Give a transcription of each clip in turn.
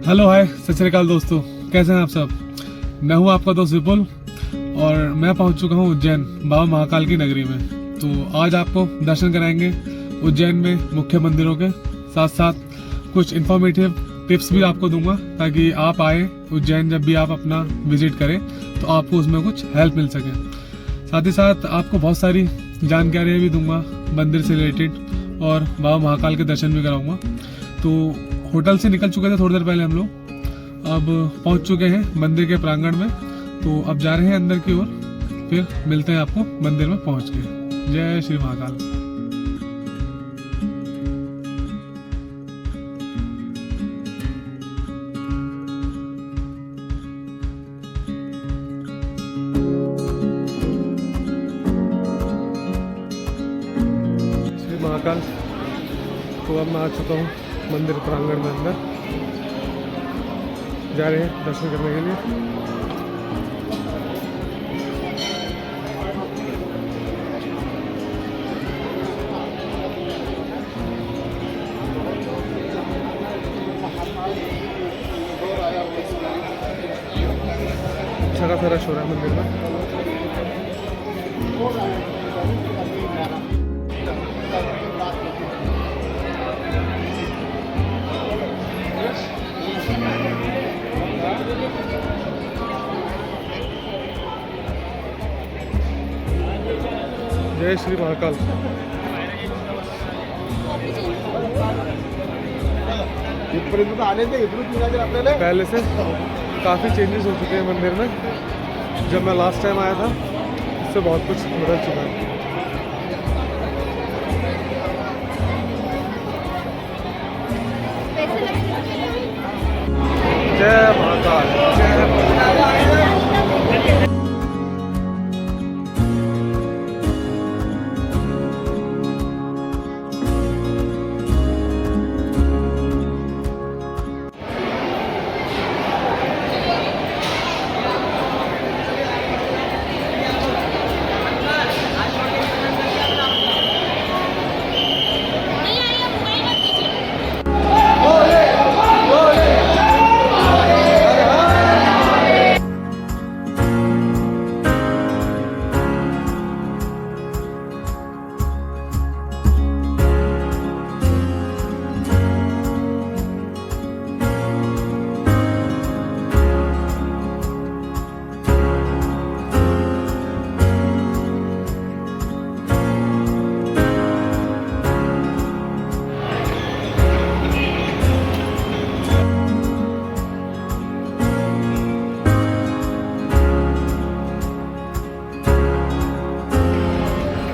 Hello hi सत श्री अकाल दोस्तों, कैसे हैं आप सब। मैं हूं आपका दोस्त विपुल और मैं पहुंच चुका हूं उज्जैन बाबा महाकाल की नगरी में। तो आज आपको दर्शन कराएंगे उज्जैन में मुख्य मंदिरों के, साथ साथ कुछ इन्फॉर्मेटिव टिप्स भी आपको दूंगा ताकि आप आए उज्जैन, जब भी आप अपना विजिट करें तो आपको उसमें कुछ हेल्प मिल सके। साथ ही साथ आपको बहुत सारी जानकारियाँ भी दूंगा मंदिर से रिलेटेड और बाबा महाकाल के दर्शन भी कराऊंगा। तो होटल से निकल चुके थे थोड़ी देर पहले हम लोग, अब पहुंच चुके हैं मंदिर के प्रांगण में। तो अब जा रहे हैं अंदर की ओर, फिर मिलते हैं आपको मंदिर में पहुंच के। जय श्री महाकाल। श्री महाकाल। तो अब मैं आ चुका हूँ मंदिर प्रांगण में, अंदर जा रहे हैं दर्शन करने के लिए। अच्छा खासा रश हो रहा है मंदिर में। जय श्री महाकाल। पहले से काफ़ी चेंजेस हो चुके हैं मंदिर में। जब मैं लास्ट टाइम आया था उससे बहुत कुछ बदल चुका है। जय महाकाल, जय महाकाल।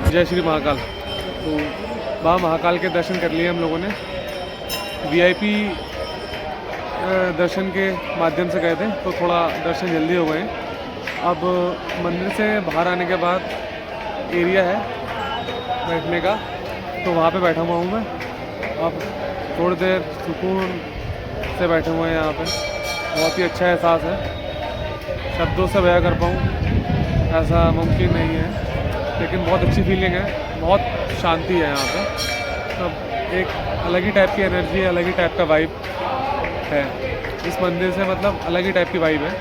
जय श्री महाकाल। तो बाबा महाकाल के दर्शन कर लिए हम लोगों ने। वीआईपी दर्शन के माध्यम से गए थे तो थोड़ा दर्शन जल्दी हो गए। अब मंदिर से बाहर आने के बाद एरिया है बैठने का, तो वहाँ पे बैठा हुआ हूँ मैं। अब थोड़ी देर सुकून से बैठे हुए हैं यहाँ पे। बहुत ही अच्छा एहसास है, शब्दों से बयां कर पाऊँ ऐसा मुमकिन नहीं है, लेकिन बहुत अच्छी फीलिंग है, बहुत शांति है यहाँ पे। सब एक अलग ही टाइप की एनर्जी है, अलग ही टाइप का वाइब है इस मंदिर से। मतलब अलग ही टाइप की वाइब है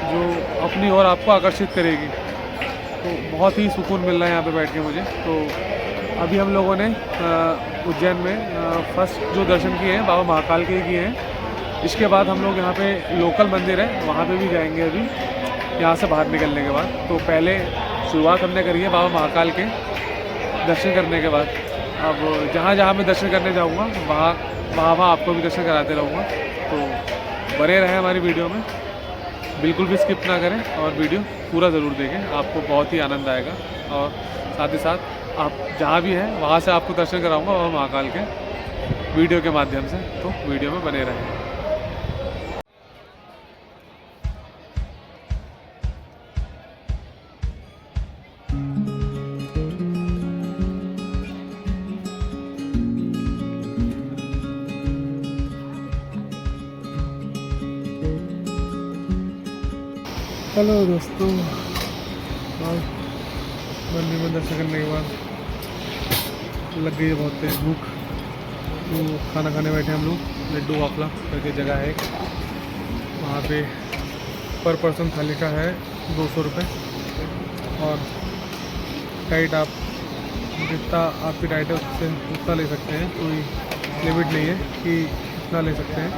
जो अपनी ओर आपको आकर्षित करेगी। तो बहुत ही सुकून मिल रहा है यहाँ पे बैठ के मुझे। तो अभी हम लोगों ने उज्जैन में फर्स्ट जो दर्शन किए हैं बाबा महाकाल के ही किए हैं। इसके बाद हम लोग यहाँ पे लोकल मंदिर है वहाँ पे भी जाएंगे अभी यहाँ से बाहर निकलने के बाद। तो पहले शुरुआत हमने करी है बाबा महाकाल के दर्शन करने के बाद। अब जहाँ जहाँ मैं दर्शन करने जाऊँगा वहाँ आपको भी दर्शन कराते रहूँगा। तो बने रहें हमारी वीडियो में, बिल्कुल भी स्किप ना करें और वीडियो पूरा ज़रूर देखें, आपको बहुत ही आनंद आएगा। और साथ ही साथ आप जहाँ भी हैं वहाँ से आपको दर्शन कराऊँगा बाबा महाकाल के वीडियो के माध्यम से। तो वीडियो में बने रहें। हेलो दोस्तों, मंदिर में दर्शन करने के बाद लग गई है बहुत तेज भूख। तो खाना खाने बैठे हम लोग। लड्डू वाफला करके जगह है, वहाँ पे पर पर्सन थाली का है 200 रुपये। और डाइट आप जितना आपकी डाइट है उससे उतना ले सकते हैं, कोई लिमिट नहीं है कि इतना ले सकते हैं।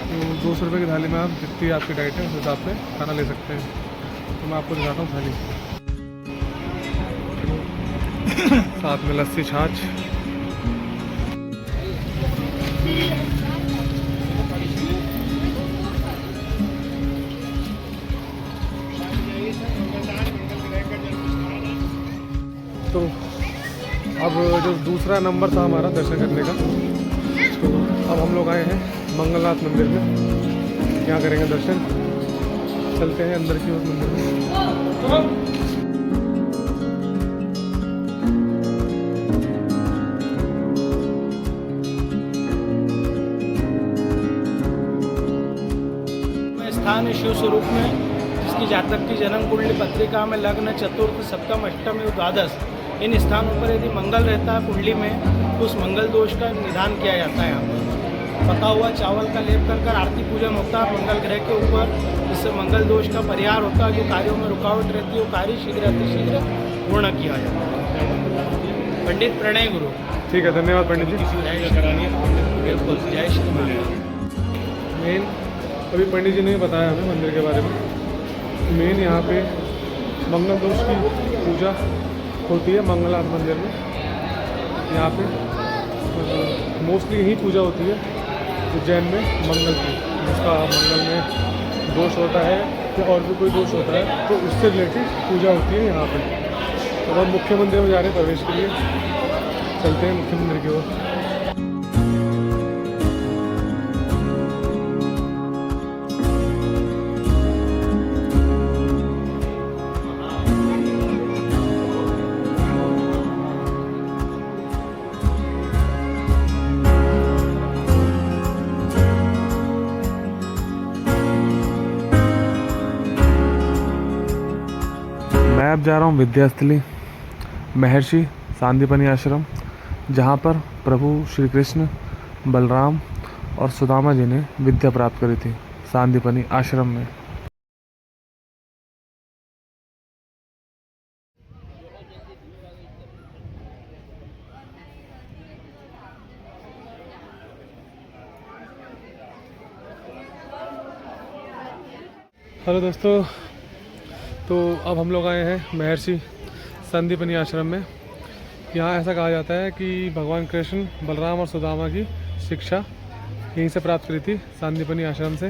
तो 200 रुपये की थाली में आप जितनी आपकी डाइट है उस हिसाब से खाना ले सकते हैं। तो मैं आपको दिखाता हूँ थाली, साथ में लस्सी छाछ। तो अब जो दूसरा नंबर था हमारा दर्शन करने का, तो अब हम लोग आए हैं मंगलनाथ मंदिर में। यहाँ करेंगे दर्शन, चलते हैं अंदर की ओर मंदिर में। स्थान है शिव स्वरूप में, जिसकी जातक की जन्म कुंडली पत्रिका में लग्न, चतुर्थ, सप्तम, अष्टम एवं द्वादश इन स्थानों पर यदि मंगल रहता है कुंडली में तो उस मंगल दोष का निदान किया जाता है। यहाँ पर पका हुआ चावल का लेप कर आरती पूजन होता है मंगल ग्रह के ऊपर, जिससे मंगल दोष का परिहार होता है। जो कार्यों में रुकावट रहती है वो कार्य शीघ्र अतिशीघ्र पूर्ण किया जाता है। पंडित प्रणय गुरु। ठीक है, धन्यवाद पंडित जी। बिल्कुल, जय श्री महाराज। मेन अभी पंडित जी ने बताया हमें मंदिर के बारे में। मेन यहाँ पे मंगल दोष की पूजा होती है मंगलनाथ मंदिर में। यहाँ पे मोस्टली यही पूजा होती है उज्जैन में मंगल की, जिसका मंगल में दोष होता है या और भी कोई दोष होता है तो उससे रिलेटेड पूजा होती है यहाँ पे। तो हम मुख्य मंदिर में जा रहे हैं प्रवेश के लिए, चलते हैं मुख्य मंदिर की ओर। मैं अब जा रहा हूँ विद्यास्थली महर्षि सांदीपनि आश्रम, जहाँ पर प्रभु श्री कृष्ण, बलराम और सुदामा जी ने विद्या प्राप्त करी थी सांदीपनि आश्रम में। हेलो दोस्तों, तो अब हम लोग आए हैं महर्षि संदीपनी आश्रम में। यहाँ ऐसा कहा जाता है कि भगवान कृष्ण, बलराम और सुदामा की शिक्षा यहीं से प्राप्त करी थी, संदीपनी आश्रम से।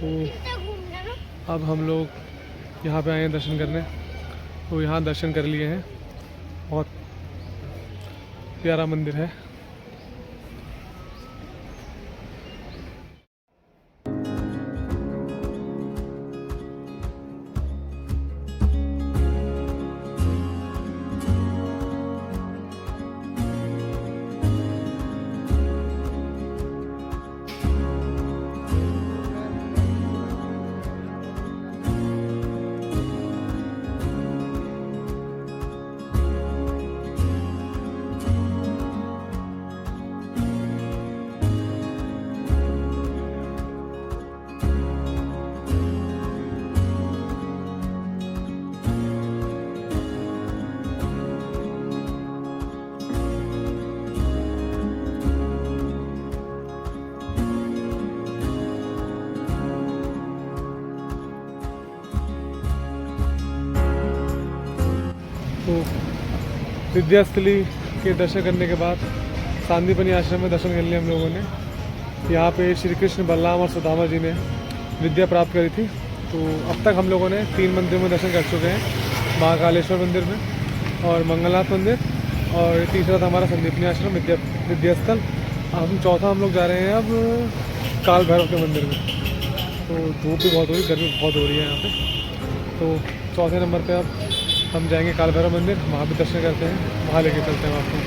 तो अब हम लोग यहाँ पे आए हैं दर्शन करने। तो यहाँ दर्शन कर लिए हैं, बहुत प्यारा मंदिर है। तो विद्यास्थली के दर्शन करने के बाद सांदीपनि आश्रम में दर्शन कर लिए हम लोगों ने। यहाँ पे श्री कृष्ण, बलराम और सुदामा जी ने विद्या प्राप्त करी थी। तो अब तक हम लोगों ने 3 मंदिर में दर्शन कर चुके हैं, महाकालेश्वर मंदिर में और मंगलनाथ मंदिर, और तीसरा था हमारा संदीपनी आश्रम विद्यास्थल। हम चौथा हम लोग जा रहे हैं अब काल भैरव के मंदिर में। तो धूप भी बहुत हो रही, गर्मी बहुत हो रही है यहाँ पे। तो चौथे नंबर पे अब हम जाएंगे काल भैरव मंदिर, वहाँ भी दर्शन करते हैं, वहाँ लेके चलते हैं आपको।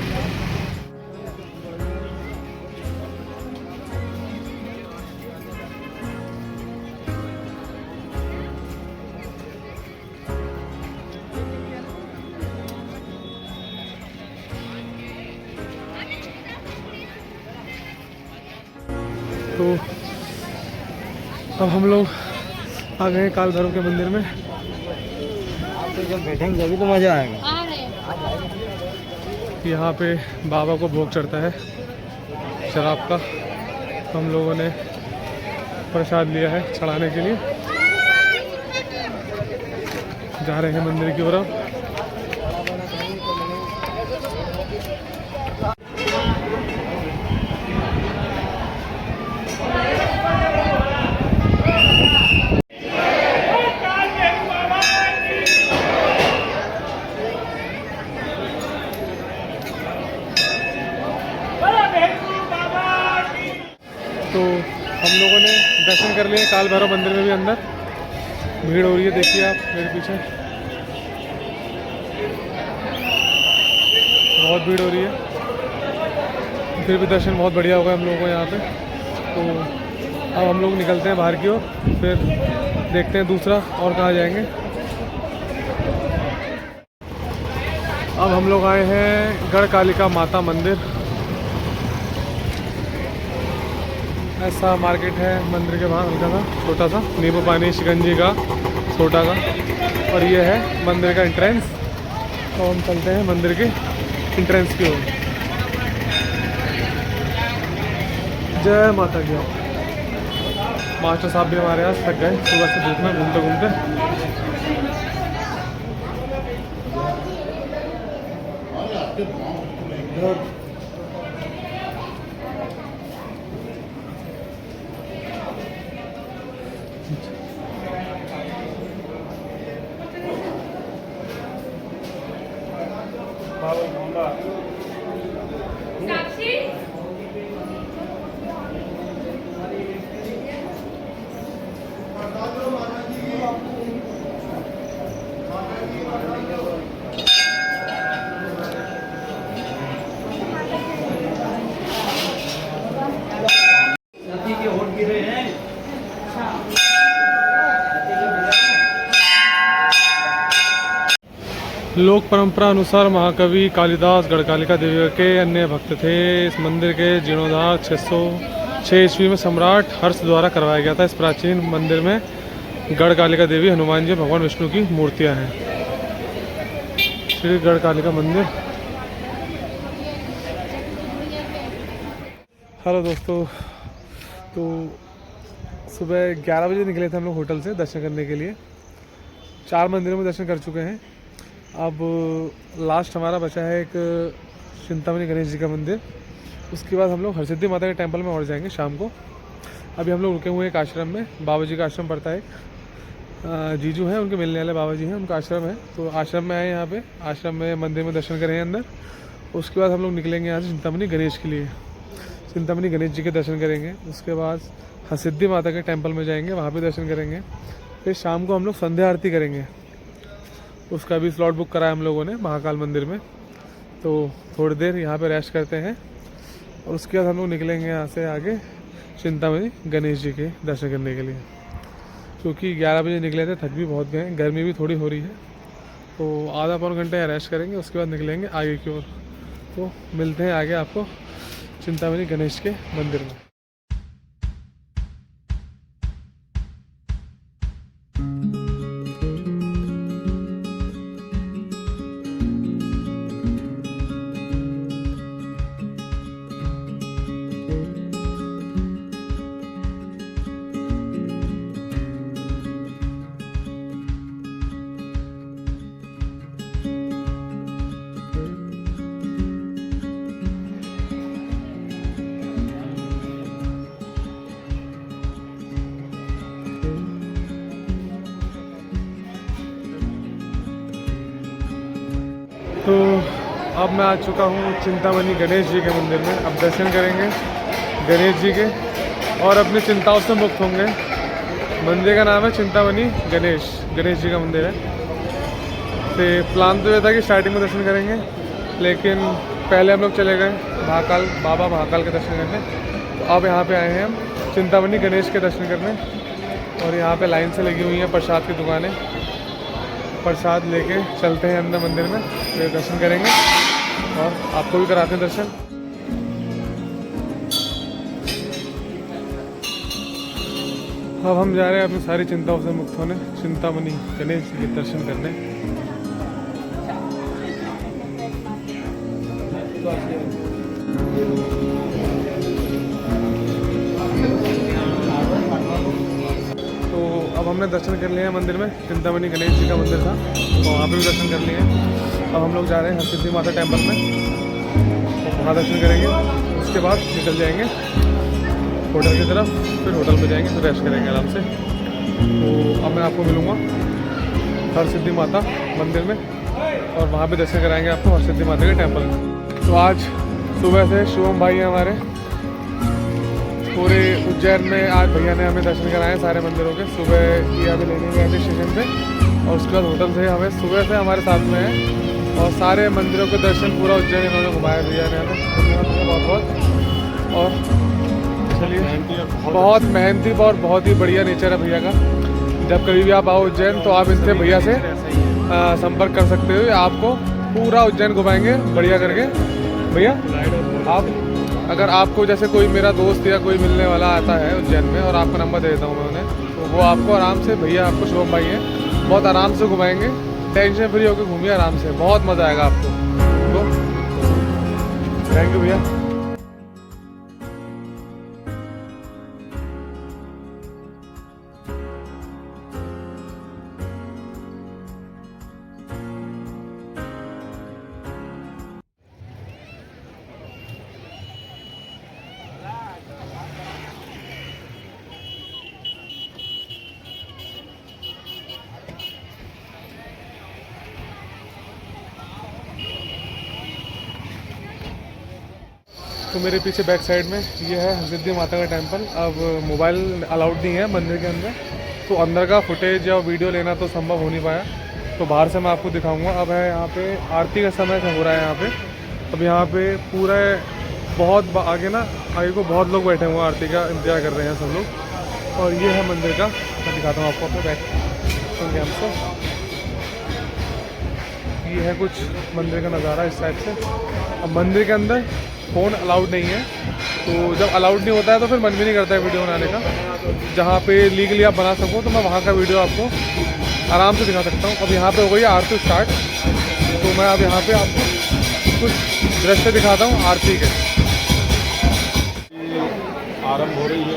तो अब हम लोग आ गए काल भैरव के मंदिर में। तो जब बैठेंगे अभी तो मज़ा आएगा। यहाँ पे बाबा को भोग चढ़ता है शराब का, तो हम लोगों ने प्रसाद लिया है चढ़ाने के लिए। जा रहे हैं मंदिर की ओर अब। तो हम लोगों ने दर्शन कर लिए काल भैरव मंदिर में भी। अंदर भीड़ हो रही है, देखिए आप मेरे पीछे बहुत भीड़ हो रही है, फिर भी दर्शन बहुत बढ़िया होगा हम लोगों को यहाँ पे। तो अब हम लोग निकलते हैं बाहर की ओर, फिर देखते हैं दूसरा और कहाँ जाएंगे। अब हम लोग आए हैं गढ़कालिका माता मंदिर। ऐसा मार्केट है मंदिर के बाहर, हल्का सा छोटा सा, नींबू पानी शिकंजी का छोटा का। और ये है मंदिर का एंट्रेंस। तो हम चलते हैं मंदिर के एंट्रेंस की ओर। जय माता की। मास्टर साहब भी हमारे यहाँ थक गए सुबह से धूप में घूमते घूमते। लोक परंपरा अनुसार महाकवि कालिदास गढ़कालिका देवी के अन्य भक्त थे। इस मंदिर के जीर्णोद्धार 606 ईस्वी में सम्राट हर्ष द्वारा करवाया गया था। इस प्राचीन मंदिर में गढ़कालिका देवी, हनुमान जी, भगवान विष्णु की मूर्तियां हैं। श्री गढ़कालिका मंदिर। हेलो दोस्तों, तो सुबह 11 बजे निकले थे हम लोग होटल से दर्शन करने के लिए। 4 मंदिरों में दर्शन कर चुके हैं। अब लास्ट हमारा बचा है एक चिंतामणि गणेश जी का मंदिर। उसके बाद हम लोग हरसिद्धि माता के टेंपल में और जाएंगे शाम को। अभी हम लोग रुके हुए एक आश्रम में, बाबा जी का आश्रम पड़ता है। जीजू हैं, उनके मिलने वाले बाबा जी हैं, उनका आश्रम है। तो आश्रम में आए यहाँ पे, आश्रम में मंदिर में दर्शन करें अंदर। उसके बाद हम लोग निकलेंगे यहाँ से चिंतामणि गणेश के लिए। चिंतामणि गणेश जी के दर्शन करेंगे। उसके बाद हरसिद्धि माता के टेंपल में जाएंगे, वहाँ पे दर्शन करेंगे। फिर शाम को हम लोग संध्या आरती करेंगे। उसका भी स्लॉट बुक करा है हम लोगों ने महाकाल मंदिर में। तो थोड़ी देर यहाँ पे रेस्ट करते हैं और उसके बाद हम लोग निकलेंगे यहाँ से आगे चिंतामणि गणेश जी के दर्शन करने के लिए। क्योंकि 11 बजे निकले थे, थक भी बहुत गए, गर्मी भी थोड़ी हो रही है। तो आधा पौन घंटे रेस्ट करेंगे, उसके बाद निकलेंगे आगे की ओर। तो मिलते हैं आगे आपको चिंतामणि गणेश के मंदिर में। तो अब मैं आ चुका हूँ चिंतामणि गणेश जी के मंदिर में। अब दर्शन करेंगे गणेश जी के और अपनी चिंताओं से मुक्त होंगे। मंदिर का नाम है चिंतामणि गणेश जी का मंदिर है। तो प्लान तो ये था कि स्टार्टिंग में दर्शन करेंगे, लेकिन पहले हम लोग चले गए बाबा महाकाल के दर्शन करने। तो अब यहाँ पे आए हैं हम चिंतामणि गणेश के दर्शन करने। और यहाँ पे लाइन से लगी हुई हैं प्रसाद की दुकानें। प्रसाद लेके चलते हैं अंदर मंदिर में, फिर दर्शन करेंगे और आपको भी कराते हैं दर्शन। अब हम जा रहे हैं अपनी सारी चिंताओं से मुक्त होने चिंतामणि गणेश जी के दर्शन करने। तो अब हमने दर्शन कर लिए हैं मंदिर में, चिंतामणि गणेश जी का मंदिर था तो वहाँ पे भी दर्शन कर लिए हैं। अब हम लोग जा रहे हैं हरसिद्धि माता टेम्पल में, तो वहाँ दर्शन करेंगे। उसके बाद निकल जाएंगे होटल की तरफ, फिर होटल में जाएंगे, फिर रेस्ट करेंगे आराम से। तो अब मैं आपको मिलूँगा हरसिद्धि माता मंदिर में और वहाँ पे दर्शन कराएंगे आपको हरसिद्धि माता के टेम्पल में। तो आज सुबह से शुभम भाई हैं हमारे पूरे उज्जैन में, आज भैया ने हमें दर्शन कराए सारे मंदिरों के। सुबह ये हमें लेने गए थे स्टेशन पे और उसके बाद होटल से हमें सुबह से हमारे साथ में है और सारे मंदिरों के दर्शन पूरा उज्जैन इन्होंने घुमाया भैया ने हमें, बहुत बहुत। और चलिए, बहुत मेहनती और बहुत ही बढ़िया नेचर है भैया का। जब कभी भी आप आओ उज्जैन तो आप इनसे भैया से संपर्क कर सकते हो, आपको पूरा उज्जैन घुमाएंगे बढ़िया करके। भैया आप अगर आपको जैसे कोई मेरा दोस्त या कोई मिलने वाला आता है उज्जैन में और आपका नंबर दे देता हूँ मैं उन्हें, तो वो आपको आराम से, भैया आपको शुभम भाई हैं, बहुत आराम से घुमाएंगे। टेंशन फ्री होकर घूमिए आराम से, बहुत मज़ा आएगा आपको। तो थैंक यू भैया। तो मेरे पीछे बैक साइड में ये है हरसिद्धि माता का टेम्पल। अब मोबाइल अलाउड नहीं है मंदिर के अंदर, तो अंदर का फुटेज या वीडियो लेना तो संभव हो नहीं पाया, तो बाहर से मैं आपको दिखाऊंगा। अब है यहाँ पे आरती का समय हो रहा है यहाँ पे। अब यहाँ पे पूरा बहुत आगे ना, आगे को बहुत लोग बैठे हुए हैं, आरती का इंतजार कर रहे हैं सब लोग। और ये है मंदिर का, मैं दिखाता हूँ आपको अपने बैक कैम से। ये है कुछ मंदिर का नज़ारा इस साइड से। अब मंदिर के अंदर फ़ोन अलाउड नहीं है, तो जब अलाउड नहीं होता है तो फिर मन भी नहीं करता है वीडियो बनाने का। जहाँ पे लीगली आप बना सको तो मैं वहाँ का वीडियो आपको आराम से दिखा सकता हूँ। अब यहाँ पे हो गई आरती स्टार्ट, तो मैं अब यहाँ पे आपको कुछ दृश्य दिखाता हूँ आरती के। आरंभ हो रही है।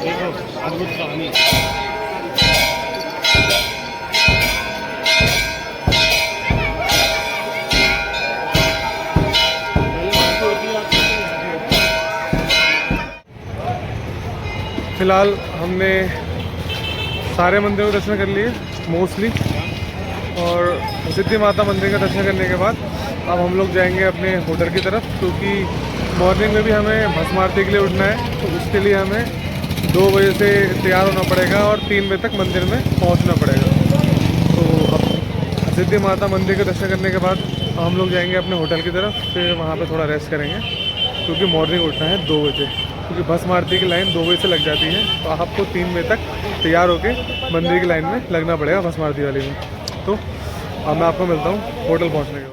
देखो अद्भुत कहानी। फिलहाल हमने सारे मंदिरों के दर्शन कर लिए मोस्टली, और सिद्धि माता मंदिर का दर्शन करने के बाद अब हम लोग जाएंगे अपने होटल की तरफ, क्योंकि मॉर्निंग में भी हमें भस्म आरती के लिए उठना है। तो उसके लिए हमें 2 बजे से तैयार होना पड़ेगा और 3 बजे तक मंदिर में पहुंचना पड़ेगा। तो अब सिद्धि माता मंदिर के दर्शन करने के बाद हम लोग जाएंगे अपने होटल की तरफ, फिर वहाँ पे थोड़ा रेस्ट करेंगे, क्योंकि मॉर्निंग उठना है 2 बजे, क्योंकि भस्म आरती की लाइन 2 बजे से लग जाती है। तो आपको 3 बजे तक तैयार होकर मंदिर की लाइन में लगना पड़ेगा भस्म आरती वाली में। तो अब मैं आपको मिलता हूँ होटल पहुँचने के बाद।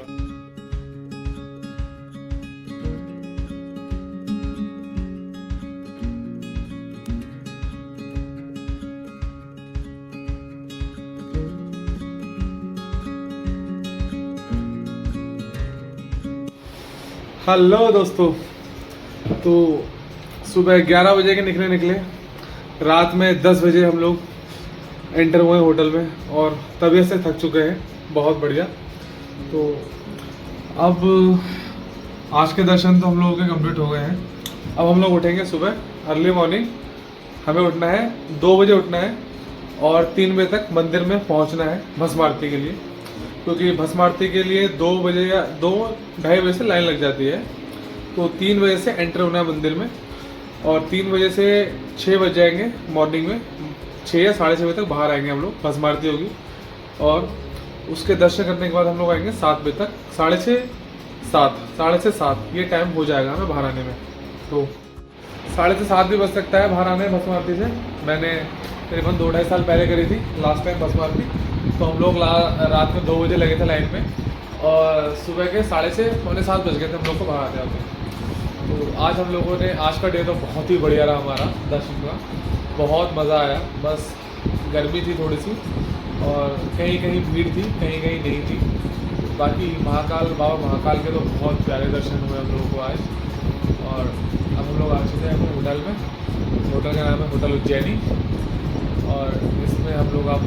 हेलो दोस्तों, तो सुबह 11 बजे के निकले, रात में 10 बजे हम लोग एंटर हुए होटल में और तबीयत से थक चुके हैं बहुत बढ़िया। तो अब आज के दर्शन तो हम लोगों के कंप्लीट हो गए हैं। अब हम लोग उठेंगे सुबह अर्ली मॉर्निंग, हमें उठना है 2 बजे उठना है और 3 बजे तक मंदिर में पहुंचना है भस्म आरती के लिए, क्योंकि भस्म आरती के लिए 2 बजे या 2-2:30 बजे से लाइन लग जाती है। तो 3 बजे से एंटर होना है मंदिर में और 3 बजे से 6 बज जाएंगे मॉर्निंग में, 6 या 6:30 बजे तक बाहर आएंगे हम लोग, भस्म आरती होगी। और उसके दर्शन करने के बाद हम लोग आएंगे 7 बजे तक, 6:30 7 ये टाइम हो जाएगा हमें बाहर आने में। तो 6:30 से 7 भी बज सकता है बाहर आने भस्म आरती से। मैंने तकरीबन 2-2.5 साल पहले करी थी लास्ट टाइम भस्म आरती। तो हम लोग रात में 2 बजे लगे थे लाइन में, और सुबह के 6:30-7 बज गए थे हम लोग को बाहर आते आते। तो आज हम लोगों ने, आज का डे तो बहुत ही बढ़िया रहा हमारा दर्शन का, बहुत मज़ा आया। बस गर्मी थी थोड़ी सी, और कहीं कहीं भीड़ थी, कहीं कहीं नहीं थी। बाकी बाबा महाकाल के तो बहुत प्यारे दर्शन हुए हम लोगों को आज। और अब हम लोग आ चुके हैं अपने होटल में। होटल का नाम है होटल उज्जैनी, और इसमें हम लोग अब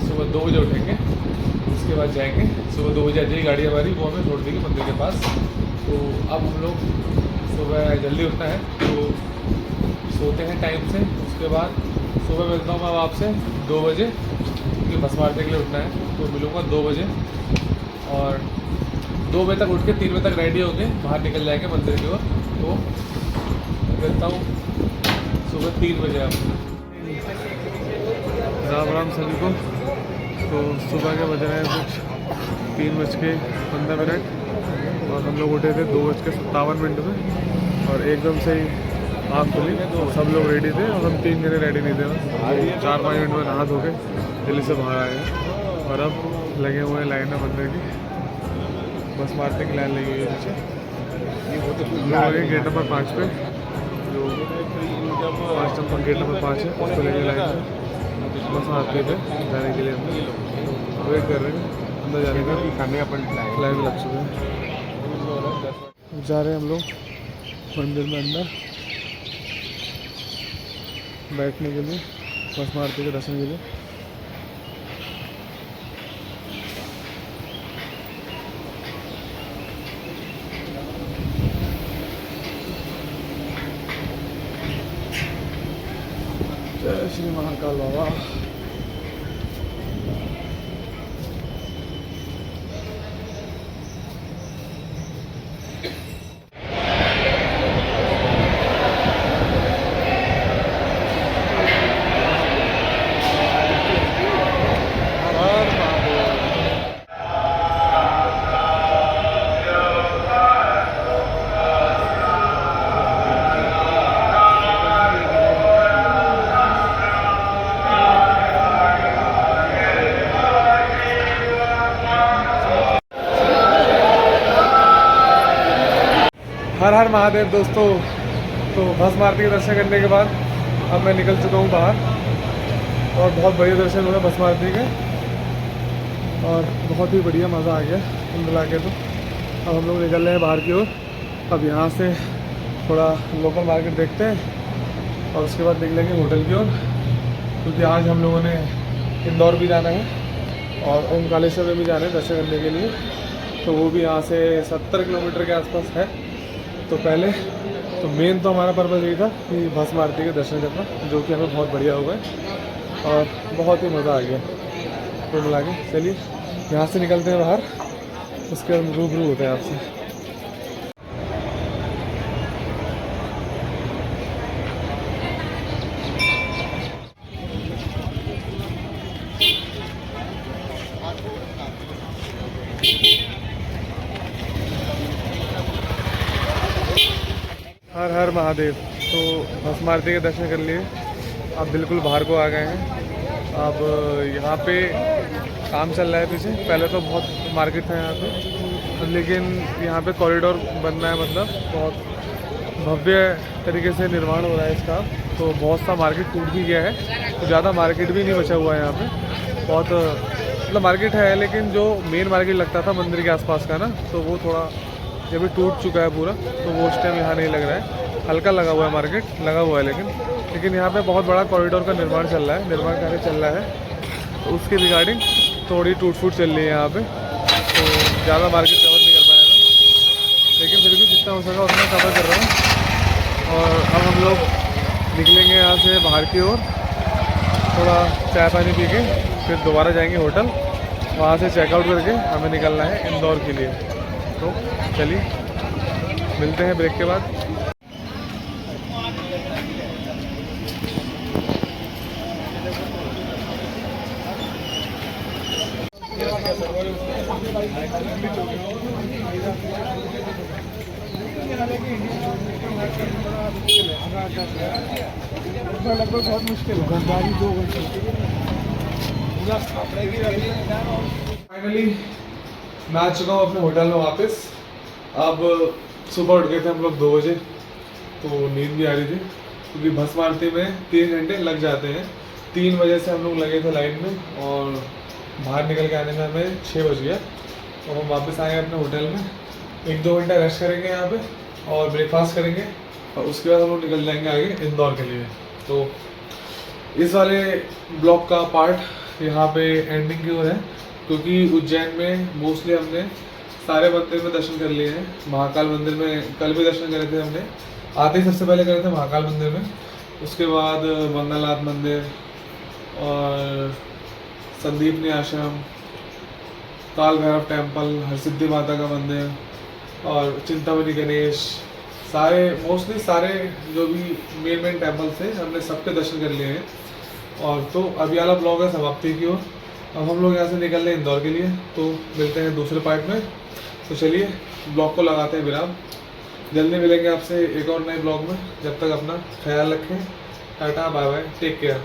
सुबह 2 बजे उठेंगे। उसके बाद जाएंगे, सुबह 2 बजे आ जाएगी गाड़ी हमारी, वो हमें छोड़ देगी मंदिर के पास। तो अब हम लोग सुबह जल्दी उठना है, तो सोते हैं टाइम से। उसके बाद सुबह मिलता हूँ मैं अब आपसे 2 बजे, क्योंकि भस्म आरती के लिए उठना है। तो मिलूँगा 2 बजे, और 2 बजे तक उठ के 3 बजे तक रेडी होके बाहर निकल जाएंगे मंदिर की ओर। तो मिलता हूँ सुबह 3 बजे आपको। राम राम सभी को। तो सुबह के बज रहे हैं कुछ 3:15, और हम लोग उठे थे 2:57 में, और एकदम से ही आँख खुली और सब लोग रेडी थे, और हम 3 जने रेडी नहीं थे। बस 4-5 मिनट में नहा धो के दिल्ली से बाहर आए हैं, और अब लगे हुए हैं लाइन में मंदिर की। भस्म आरती की लाइन लगी हुई है पीछे। गेट नंबर 5 पे, जो 5 नंबर गेट नंबर 5 है, उसको लेके लाइन में भस्म आरती पे जाने के लिए हम वेट कर रहे हैं। अंदर जाने का खाने अपन लाइन लग चुके हैं। जा रहे हैं हम लोग मंदिर में अंदर बैठने के लिए, भस्म आरती के दर्शन के लिए। जय श्री महाकाल बाबा। हर हर महादेव दोस्तों। तो भस्म आरती के दर्शन करने के बाद अब मैं निकल चुका हूँ बाहर, और बहुत बढ़िया दर्शन हुए भस्म आरती के, और बहुत ही बढ़िया मज़ा आ गया कुल मिला के। तो अब हम लोग निकल रहे हैं बाहर की ओर। अब यहाँ से थोड़ा लोकल मार्केट देखते हैं, और उसके बाद निकलेंगे होटल की ओर, क्योंकि आज हम लोगों ने इंदौर भी जाना है और ओमकालेश्वर में भी जाना है दर्शन करने के लिए। तो वो भी यहाँ से 70 किलोमीटर के आसपास है। तो पहले तो मेन तो हमारा पर्पज़ यही था कि भस्म आरती के दर्शन करना, जो कि हमें बहुत बढ़िया हुआ है और बहुत ही मज़ा आ गया। तो मिला के चलिए यहाँ से निकलते हैं बाहर, उसके बाद रूबरू होते हैं आपसे। हर हर महादेव। तो भस्म आरती के दर्शन कर लिए, अब बिल्कुल बाहर को आ गए हैं। अब यहाँ पे काम चल रहा है पीछे, पहले तो बहुत मार्केट था यहाँ पे, लेकिन यहाँ पे कॉरिडोर बन रहा है, मतलब बहुत भव्य तरीके से निर्माण हो रहा है इसका। तो बहुत सा मार्केट टूट भी गया है, तो ज़्यादा मार्केट भी नहीं बचा हुआ है यहाँ पे। बहुत मतलब मार्केट है, लेकिन जो मेन मार्केट लगता था मंदिर के आसपास का ना, तो वो थोड़ा ये भी टूट चुका है पूरा। तो वो उस टाइम यहाँ नहीं लग रहा है, हल्का लगा हुआ है, मार्केट लगा हुआ है, लेकिन यहाँ पे बहुत बड़ा कॉरिडोर का निर्माण चल रहा है, निर्माण कार्य चल रहा है। तो उसके रिगार्डिंग थोड़ी टूट फूट चल रही है यहाँ पे, तो ज़्यादा मार्केट कवर नहीं कर पाया ना, लेकिन फिर भी जितना हो सका उतना कवर कर रहा हूँ। और अब हम लोग निकलेंगे यहाँ से बाहर की ओर, थोड़ा चाय पानी पी के फिर दोबारा जाएंगे होटल, वहाँ से चेकआउट करके हमें निकलना है इंदौर के लिए। तो चलिए मिलते हैं ब्रेक के बाद। लगभग बहुत मुश्किल है। दुकानदारी 2 घंटे फाइनली मैं आ चुका हूँ अपने होटल में वापस। अब सुबह उठ गए थे हम लोग 2 बजे, तो नींद भी आ रही थी क्योंकि भस्म आरती में 3 घंटे लग जाते हैं। 3 बजे से हम लोग लगे थे लाइन में और बाहर निकल के आने में हमें 6 बज गया। तो हम वापस आए अपने होटल में, 1-2 घंटा रेस्ट करेंगे यहाँ पे और ब्रेकफास्ट करेंगे और उसके बाद हम लोग निकल जाएंगे आगे इंदौर के लिए। तो इस वाले ब्लॉग का पार्ट यहाँ पे एंडिंग की ओर है क्योंकि उज्जैन में मोस्टली हमने सारे मंदिर में दर्शन कर लिए हैं। महाकाल मंदिर में कल भी दर्शन करे थे हमने, आते ही सबसे पहले करे थे महाकाल मंदिर में, उसके बाद मंगलनाथ मंदिर और संदीपनी आश्रम, काल भैरव टेम्पल, हरसिद्धि माता का मंदिर और चिंतामणि गणेश, सारे मोस्टली सारे जो भी मेन टेम्पल्स थे हमने सबके दर्शन कर लिए हैं। और तो अभी वाला ब्लॉग है समाप्ति की ओर। अब हम लोग यहाँ से निकल रहे हैं इंदौर के लिए, तो मिलते हैं दूसरे पार्ट में। तो चलिए ब्लॉग को लगाते हैं विराम, जल्दी मिलेंगे आपसे एक और नए ब्लॉग में। जब तक अपना ख्याल रखें, tata bye bye, take care.